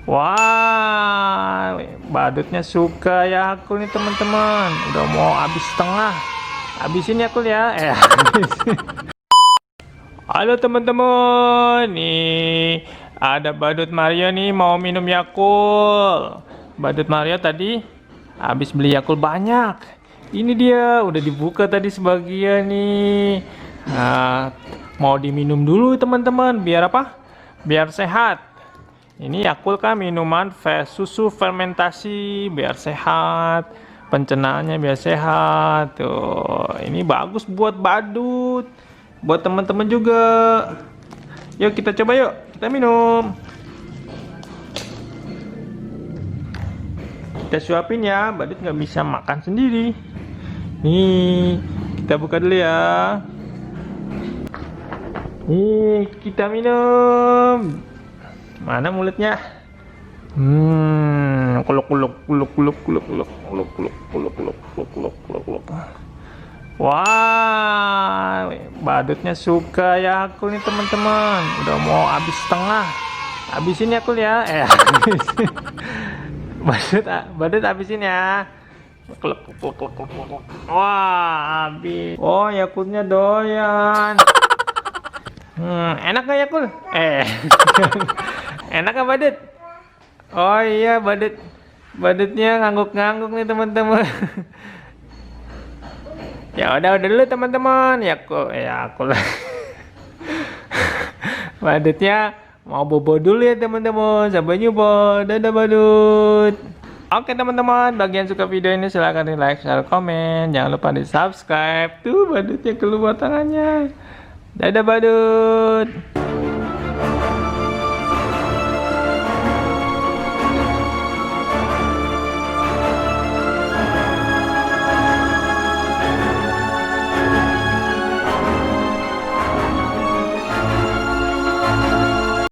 Wah, badutnya suka ya aku nih teman-teman. Udah mau habis setengah. Habisin ya aku ya. Habisin. Halo teman-teman, nih ada badut Mario nih mau minum Yakult. Badut Mario tadi habis beli Yakult banyak. Ini dia udah dibuka tadi sebagian nih. Nah, mau diminum dulu teman-teman, biar apa? Biar sehat. Ini Yakult kan minuman susu fermentasi biar sehat, pencernaannya biar sehat. Tuh, ini bagus buat badut. Buat teman-teman juga. Yuk kita coba yuk, kita minum. Kita suapin ya, badut nggak bisa makan sendiri. Nih, kita buka dulu ya. Nih, kita minum. Mana mulutnya? Kuluk kuluk kuluk kuluk kuluk kuluk kuluk kuluk kuluk kuluk kuluk kuluk kuluk. Wah, badutnya suka ya aku nih teman-teman. Udah mau habis setengah. Habisin ya aku ya. Habisin. Badut habisin ya. Kluk, kluk, kluk, kluk, kluk. Wah, habis. Oh, Yakultnya doyan. Enak gak Yakul? Enak gak badut? Oh iya, badutnya ngangguk-ngangguk nih teman-teman. Ya udah dulu teman-teman, aku lah. Badutnya mau bobo dulu ya teman-teman. Sampai jumpa, dadah badut. Oke teman-teman, bagi yang suka video ini silahkan di like, share, komen. Jangan lupa di subscribe. Tuh badutnya keluar tangannya. Dadah badut.